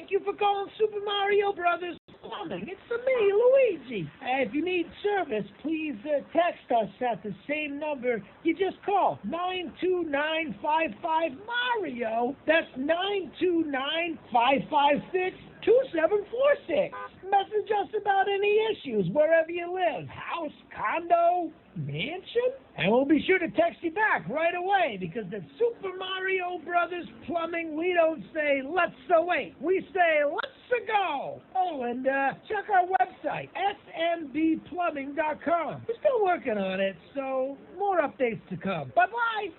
Thank you for calling Super Mario Brothers Plumbing. It's me, Luigi. If you need service, please text us at the same number you just called, 92955-MARIO. That's 929-556-2746. Message us about any issues wherever you live, house, condo, mansion, and we'll be sure to text you back right away, because at Super Mario Brothers Plumbing, we don't say let's wait, we say let's go. Oh, and check our website, smbplumbing.com. We're still working on it, so more updates to come. Bye-bye.